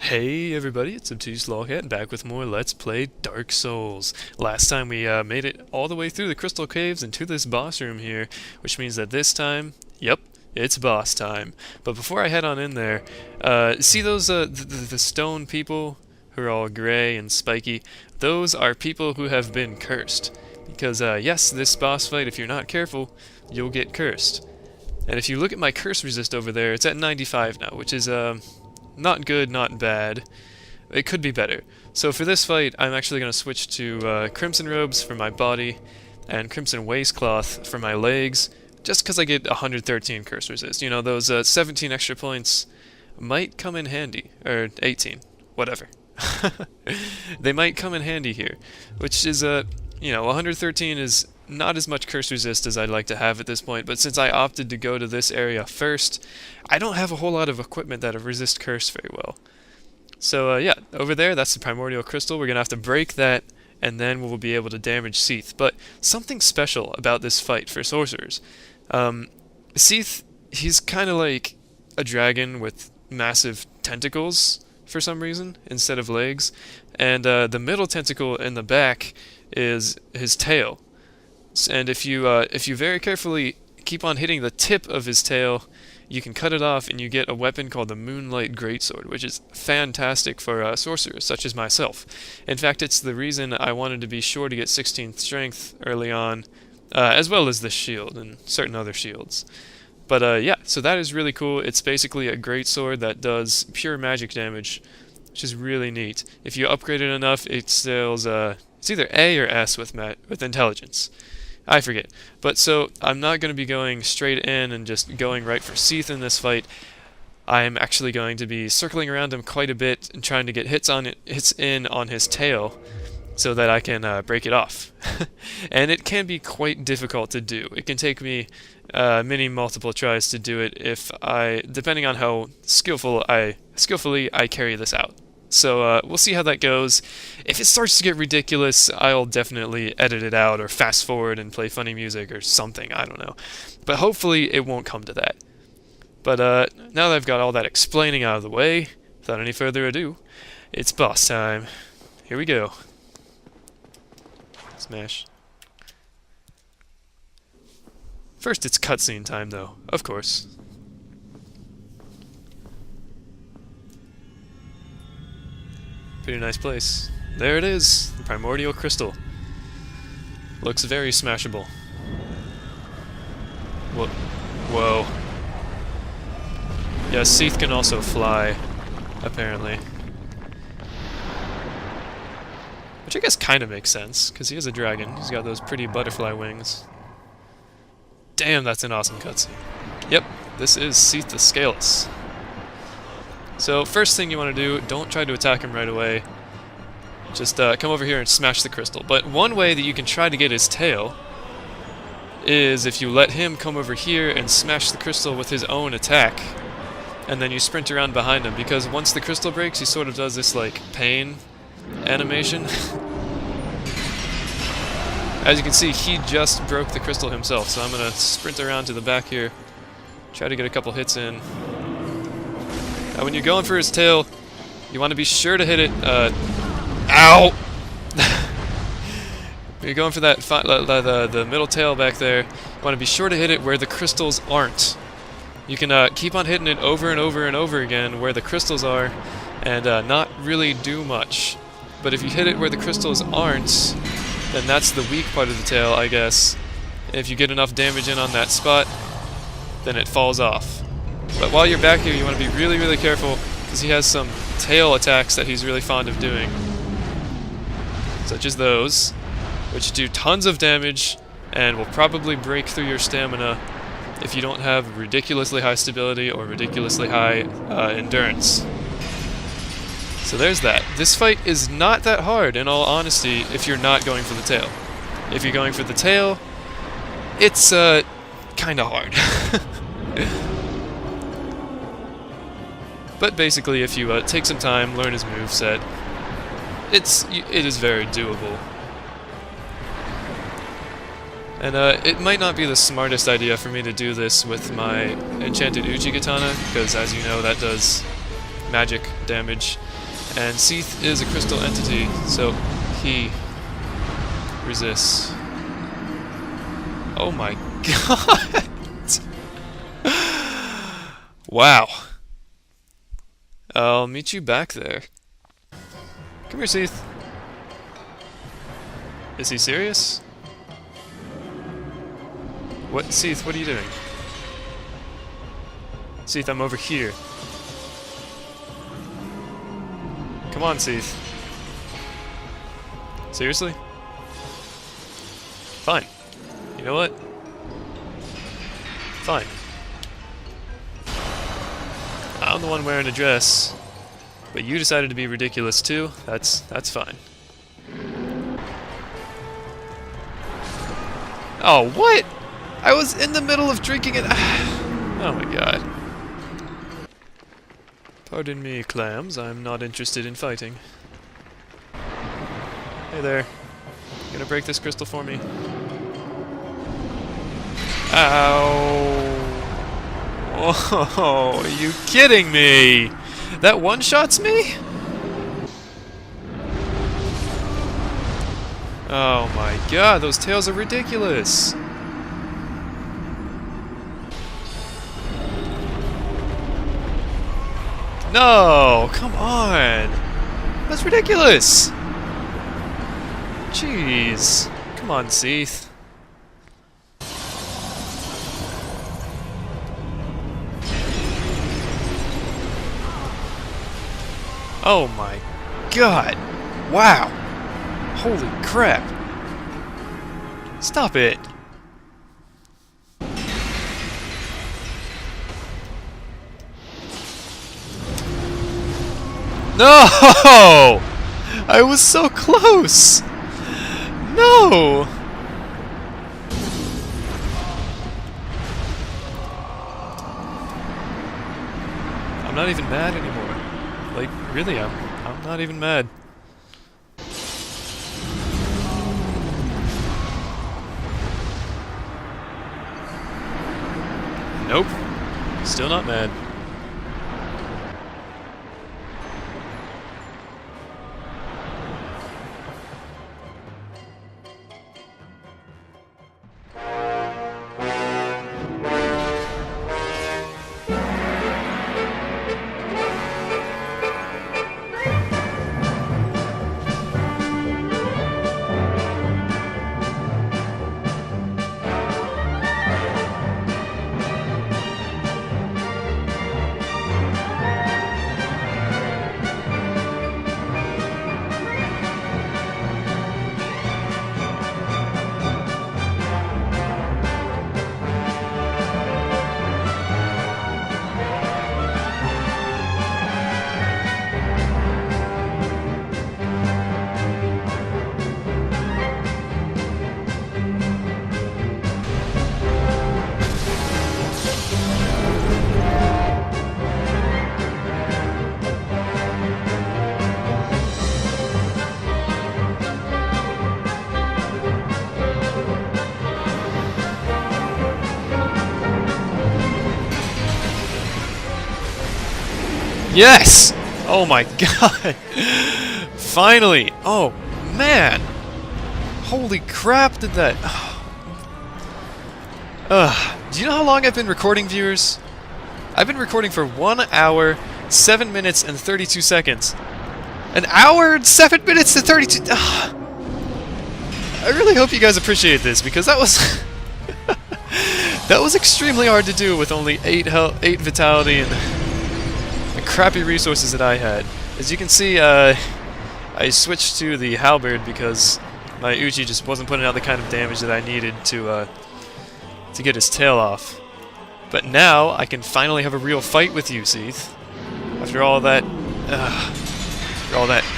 Hey everybody, it's Obtuse Lolcat back with more Let's Play Dark Souls. Last time we made it all the way through the Crystal Caves and to this boss room here, which means that this time, yep, it's boss time. But before I head on in there, see those the stone people who are all gray and spiky? Those are people who have been cursed. Because yes, this boss fight, if you're not careful, you'll get cursed. And if you look at my curse resist over there, it's at 95 now, which is not good, not bad. It could be better. So for this fight, I'm actually going to switch to Crimson Robes for my body and Crimson Waistcloth for my legs, just because I get 113 curse resist. You know, those 17 extra points might come in handy. Or 18. Whatever. They might come in handy here. Which is, you know, 113 is not as much curse resist as I'd like to have at this point, but since I opted to go to this area first, I don't have a whole lot of equipment that resist curse very well. So yeah, over there, that's the primordial crystal. We're gonna have to break that, and then we'll be able to damage Seath. But something special about this fight for sorcerers. Seath, he's kind of like a dragon with massive tentacles for some reason, instead of legs. And the middle tentacle in the back is his tail. And if you very carefully keep on hitting the tip of his tail, you can cut it off and you get a weapon called the Moonlight Greatsword, which is fantastic for sorcerers such as myself. In fact, it's the reason I wanted to be sure to get 16th strength early on, as well as this shield and certain other shields. But yeah, so that is really cool. It's basically a greatsword that does pure magic damage, which is really neat. If you upgrade it enough, it sells it's either A or S with intelligence. I forget. But so, I'm not going to be going straight in and just going right for Seath in this fight. I'm actually going to be circling around him quite a bit and trying to get hits in on his tail so that I can break it off. And it can be quite difficult to do. It can take me many multiple tries to do it depending on how skillfully I carry this out. So we'll see how that goes. If it starts to get ridiculous, I'll definitely edit it out or fast forward and play funny music or something, I don't know. But hopefully it won't come to that. But now that I've got all that explaining out of the way, without any further ado, it's boss time. Here we go. Smash. First it's cutscene time though, of course. Pretty nice place. There it is, the primordial crystal. Looks very smashable. Whoa. Yeah, Seath can also fly, apparently. Which I guess kind of makes sense, because he is a dragon. He's got those pretty butterfly wings. Damn, that's an awesome cutscene. Yep, this is Seath the Scaleless. So first thing you want to do, don't try to attack him right away. Just come over here and smash the crystal. But one way that you can try to get his tail is if you let him come over here and smash the crystal with his own attack, and then you sprint around behind him, because once the crystal breaks, he sort of does this like pain animation. As you can see, he just broke the crystal himself, so I'm gonna sprint around to the back here, try to get a couple hits in. Now when you're going for his tail, you want to be sure to hit it, ow! When you're going for that, the middle tail back there, you want to be sure to hit it where the crystals aren't. You can keep on hitting it over and over and over again where the crystals are, and not really do much. But if you hit it where the crystals aren't, then that's the weak part of the tail, I guess. If you get enough damage in on that spot, then it falls off. But while you're back here, you want to be really, really careful, because he has some tail attacks that he's really fond of doing. Such as those, which do tons of damage, and will probably break through your stamina if you don't have ridiculously high stability or ridiculously high endurance. So there's that. This fight is not that hard, in all honesty, if you're not going for the tail. If you're going for the tail, it's kinda hard. But basically, if you take some time, learn his moveset, it is very doable. And it might not be the smartest idea for me to do this with my enchanted Uchi katana, because as you know, that does magic damage. And Seath is a crystal entity, so he resists. Oh my god! Wow. I'll meet you back there. Come here, Seath. Is he serious? What? Seath, what are you doing? Seath, I'm over here. Come on, Seath. Seriously? Fine. You know what? Fine. I'm the one wearing a dress, but you decided to be ridiculous too. That's fine. Oh, what? I was in the middle of drinking it. Oh my god. Pardon me, clams. I'm not interested in fighting. Hey there. You gonna break this crystal for me? Ow! Oh, are you kidding me? That one-shots me? Oh my god, those tails are ridiculous! No! Come on! That's ridiculous! Jeez. Come on, Seath. Oh my god! Wow! Holy crap! Stop it! No! I was so close! No! I'm not even mad anymore. Like, really, I'm not even mad. Nope. Still not mad. Yes! Oh my god! Finally! Oh man! Holy crap, did that... do you know how long I've been recording, viewers? I've been recording for 1 hour, 7 minutes, and 32 seconds. An hour and 7 minutes and 32... I really hope you guys appreciate this, because that was... that was extremely hard to do with only 8 vitality and the crappy resources that I had. As you can see, I switched to the halberd because my Uchi just wasn't putting out the kind of damage that I needed to get his tail off. But now I can finally have a real fight with you, Seath. After all that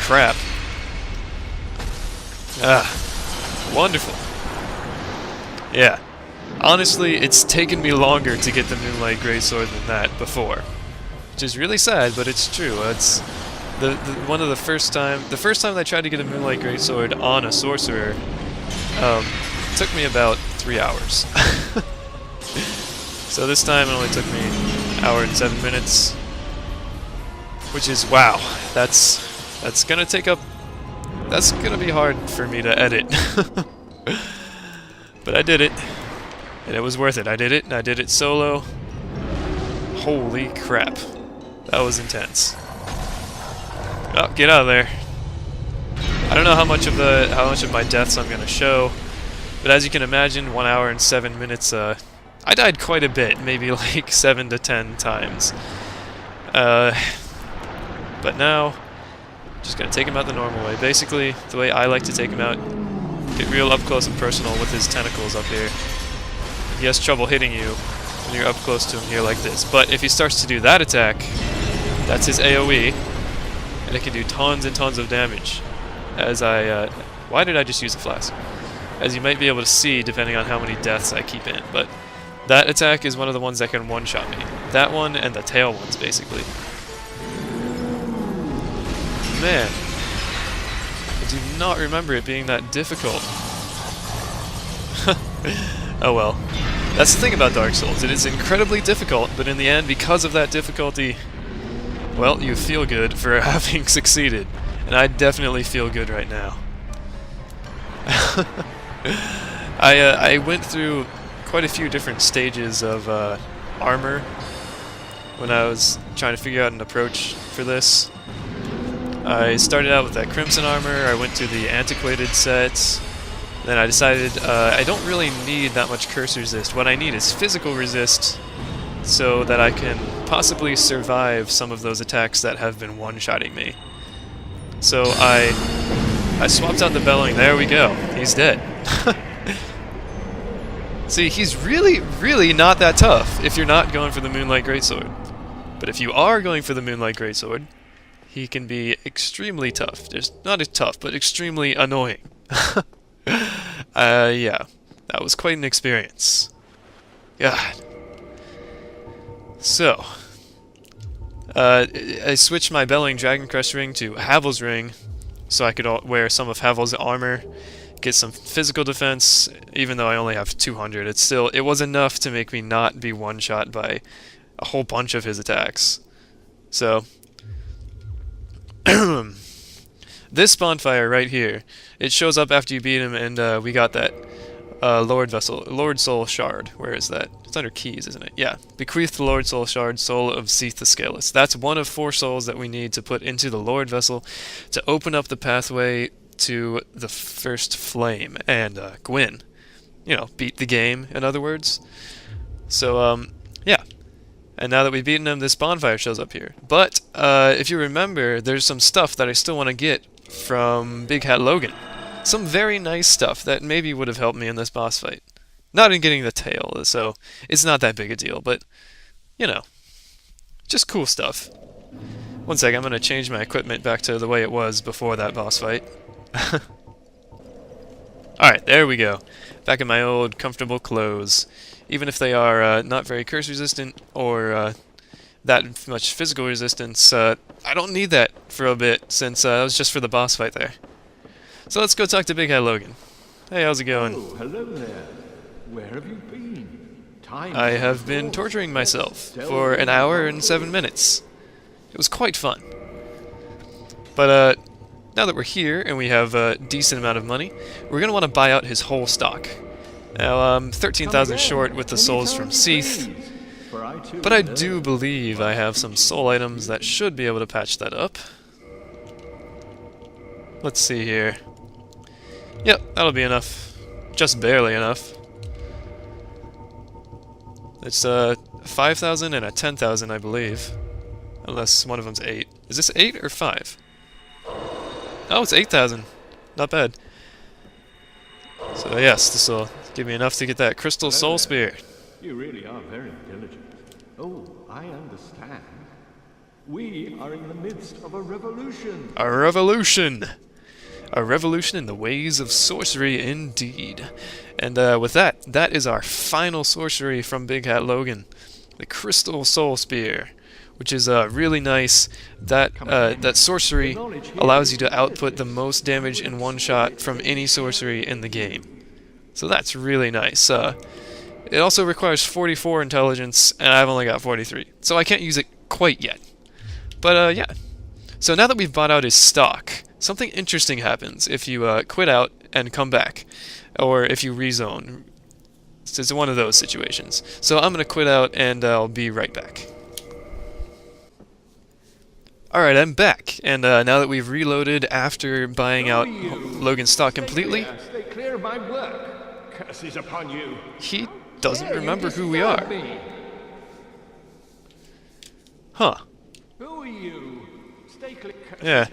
crap. Wonderful. Yeah. Honestly, it's taken me longer to get the Moonlight Greatsword than that before. Which is really sad, but it's true. It's the first time that I tried to get a Moonlight Greatsword on a Sorcerer, took me about 3 hours. So this time it only took me 1 hour and 7 minutes. Which is, wow, that's That's gonna take up... That's gonna be hard for me to edit. But I did it. And it was worth it. I did it, and I did it solo. Holy crap. That was intense. Oh, get out of there. I don't know how much of my deaths I'm gonna show, but as you can imagine, 1 hour and 7 minutes, I died quite a bit, maybe like 7 to 10 times. But now, just gonna take him out the normal way. Basically, the way I like to take him out, get real up close and personal with his tentacles up here. He has trouble hitting you when you're up close to him here like this. But if he starts to do that attack, that's his AoE, and it can do tons and tons of damage. As why did I just use a flask? As you might be able to see, depending on how many deaths I keep in. But that attack is one of the ones that can one-shot me. That one and the tail ones, basically. Man, I do not remember it being that difficult. Oh well. That's the thing about Dark Souls. It is incredibly difficult, but in the end, because of that difficulty, well, you feel good for having succeeded. And I definitely feel good right now. I went through quite a few different stages of armor when I was trying to figure out an approach for this. I started out with that Crimson armor, I went to the antiquated sets, then I decided I don't really need that much curse resist. What I need is physical resist so that I can possibly survive some of those attacks that have been one-shotting me. So I swapped out the bellowing. There we go. He's dead. See, he's really, really not that tough if you're not going for the Moonlight Greatsword. But if you are going for the Moonlight Greatsword, he can be extremely tough. Just not as tough, but extremely annoying. Yeah, that was quite an experience. God. So, I switched my Bellowing Dragon Crest ring to Havel's ring, so I could wear some of Havel's armor, get some physical defense. Even though I only have 200, it was enough to make me not be one-shot by a whole bunch of his attacks. So, this bonfire right here, it shows up after you beat him, and we got that Lord Soul Shard. Where is that? It's under keys, isn't it? Yeah. Bequeath the Lord Soul Shard, Soul of Seath the Scaleless. That's one of 4 souls that we need to put into the Lord Vessel to open up the pathway to the first flame and Gwyn. You know, beat the game, in other words. So, yeah. And now that we've beaten him, this bonfire shows up here. But, if you remember, there's some stuff that I still want to get from Big Hat Logan. Some very nice stuff that maybe would have helped me in this boss fight. Not in getting the tail, so it's not that big a deal, but, you know, just cool stuff. One sec, I'm going to change my equipment back to the way it was before that boss fight. Alright, there we go. Back in my old, comfortable clothes. Even if they are not very curse resistant or that much physical resistance, I don't need that for a bit, since that was just for the boss fight there. So let's go talk to Big Hat Logan. Hey, how's it going? Oh, hello there. Where have you been? I have been torturing myself for 1 hour and 7 minutes. It was quite fun. But now that we're here and we have a decent amount of money, we're going to want to buy out his whole stock. Now, I'm 13,000 short with the souls from Seath, but I do believe I have some soul items that should be able to patch that up. Let's see here. Yep, that'll be enough. Just barely enough. It's 5,000 and a 10,000, I believe. Unless one of them's 8. Is this 8 or 5? Oh, it's 8,000. Not bad. So yes, this will give me enough to get that Crystal Soul Spear. You really are very diligent. Oh, I understand. We are in the midst of a revolution. A revolution! A revolution in the ways of sorcery, indeed. And with that, that is our final sorcery from Big Hat Logan. The Crystal Soul Spear, which is really nice. That sorcery allows you to output the most damage in one shot from any sorcery in the game. So that's really nice. It also requires 44 intelligence, and I've only got 43. So I can't use it quite yet. But yeah. So now that we've bought out his stock, something interesting happens if you quit out and come back, or if you rezone. It's one of those situations. So I'm going to quit out and I'll be right back. Alright, I'm back, and now that we've reloaded after buying out Logan's stock completely, Stay clear of my work. Curses upon you. he doesn't remember who we are. Huh. Who are you? Stay clear. Yeah.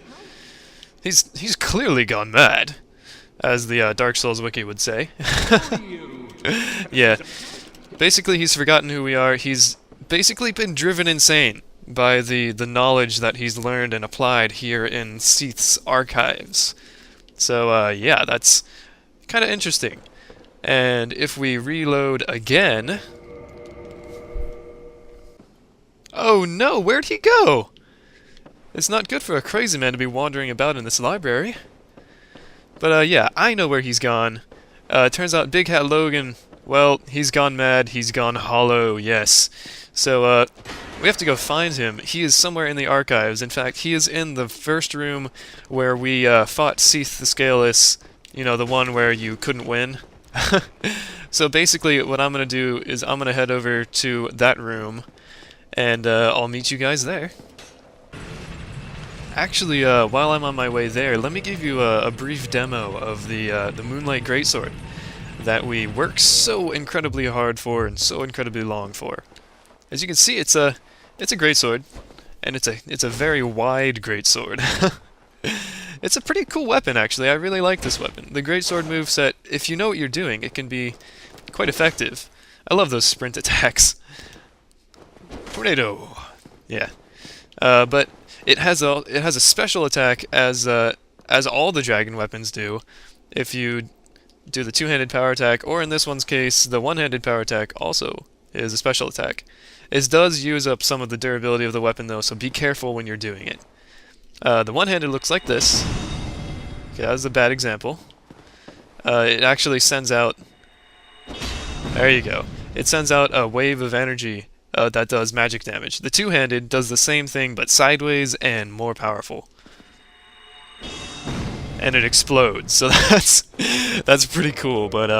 He's clearly gone mad, as the Dark Souls wiki would say. Who are you? Yeah. Basically, he's forgotten who we are. He's basically been driven insane by the knowledge that he's learned and applied here in Seath's archives. So, yeah, that's kind of interesting. And if we reload again... Oh no, where'd he go? It's not good for a crazy man to be wandering about in this library. But, yeah, I know where he's gone. Turns out Big Hat Logan, well, he's gone mad, he's gone hollow, yes. So, we have to go find him. He is somewhere in the archives. In fact, he is in the first room where we fought Seath the Scaleless, you know, the one where you couldn't win. So basically, what I'm going to do is I'm going to head over to that room, and I'll meet you guys there. Actually, while I'm on my way there, let me give you a brief demo of the Moonlight Greatsword that we worked so incredibly hard for and so incredibly long for. As you can see, it's a greatsword, and it's a very wide greatsword. It's a pretty cool weapon, actually. I really like this weapon. The greatsword moveset, if you know what you're doing, it can be quite effective. I love those sprint attacks. Tornado. Yeah. But it has a special attack as all the dragon weapons do. If you do the two-handed power attack, or in this one's case, the one-handed power attack also is a special attack. It does use up some of the durability of the weapon though, so be careful when you're doing it. The one-handed looks like this. Okay, that was a bad example. It actually sends out... There you go. It sends out a wave of energy that does magic damage. The two-handed does the same thing, but sideways and more powerful. And it explodes, so that's pretty cool, but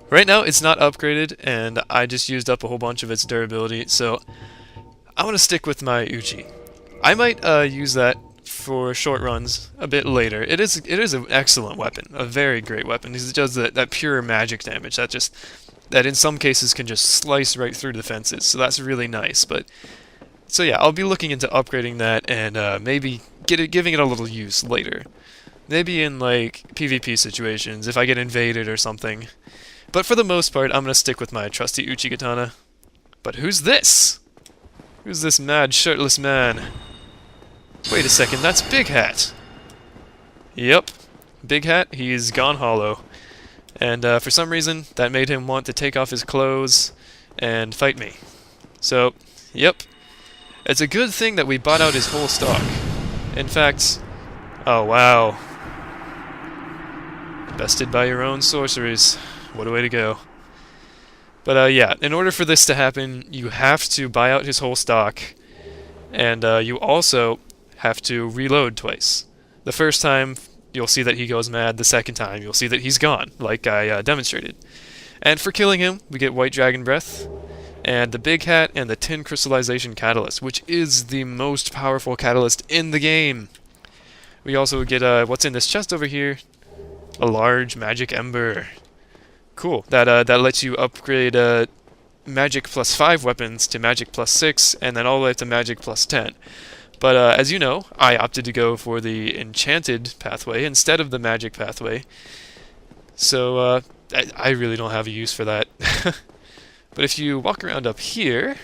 right now it's not upgraded, and I just used up a whole bunch of its durability, so I'm going to stick with my Uchi. I might use that for short runs a bit later. It is an excellent weapon, a very great weapon. It does that pure magic damage that in some cases can just slice right through defenses, so that's really nice. But so yeah, I'll be looking into upgrading that and maybe giving it a little use later. Maybe in like PvP situations if I get invaded or something. But for the most part, I'm gonna stick with my trusty Uchi katana. But who's this? Who's this mad shirtless man? Wait a second, that's Big Hat. Yep, Big Hat, he's gone hollow. And for some reason, that made him want to take off his clothes and fight me. So, yep. It's a good thing that we bought out his whole stock. In fact, oh wow. Bested by your own sorceries. What a way to go. But yeah, in order for this to happen, you have to buy out his whole stock. And you also have to reload twice. The first time, you'll see that he goes mad. The second time, you'll see that he's gone, like I demonstrated. And for killing him, we get White Dragon Breath, and the Big Hat, and the Tin Crystallization Catalyst, which is the most powerful catalyst in the game. We also get what's in this chest over here, a large Magic Ember. Cool. That lets you upgrade Magic +5 weapons to Magic +6, and then all the way up to Magic +10. But as you know, I opted to go for the Enchanted pathway instead of the Magic pathway. So I really don't have a use for that. But if you walk around up here,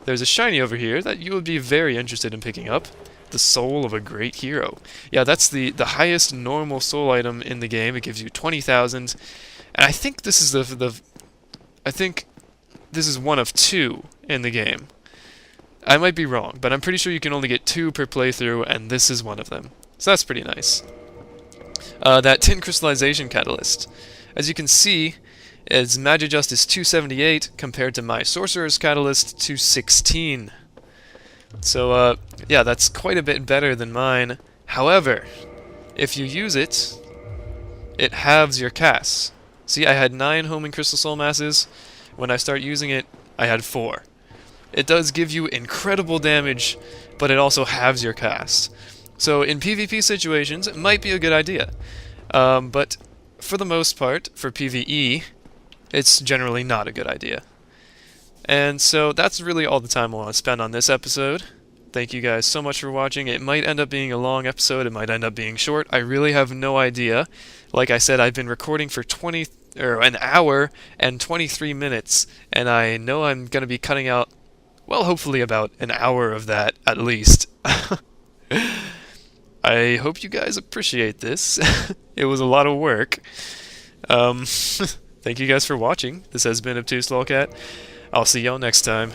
there's a shiny over here that you would be very interested in picking up. The Soul of a Great Hero. Yeah, that's the highest normal soul item in the game. It gives you 20,000. And I think this is I think this is one of 2 in the game. I might be wrong, but I'm pretty sure you can only get 2 per playthrough, and this is one of them. So that's pretty nice. That Tin Crystallization Catalyst. As you can see, its Magijust is 278 compared to my Sorcerer's Catalyst 216. So, yeah, that's quite a bit better than mine. However, if you use it, it halves your casts. See, I had 9 homing crystal soul masses. When I start using it, I had 4. It does give you incredible damage, but it also halves your cast. So in PvP situations, it might be a good idea. But for the most part, for PvE, it's generally not a good idea. And so that's really all the time I want to spend on this episode. Thank you guys so much for watching. It might end up being a long episode, it might end up being short. I really have no idea. Like I said, I've been recording for an hour and 23 minutes, and I know I'm going to be cutting out, well, hopefully about an hour of that at least. I hope you guys appreciate this. It was a lot of work. Thank you guys for watching. This has been Obtuse Lolcat. I'll see y'all next time.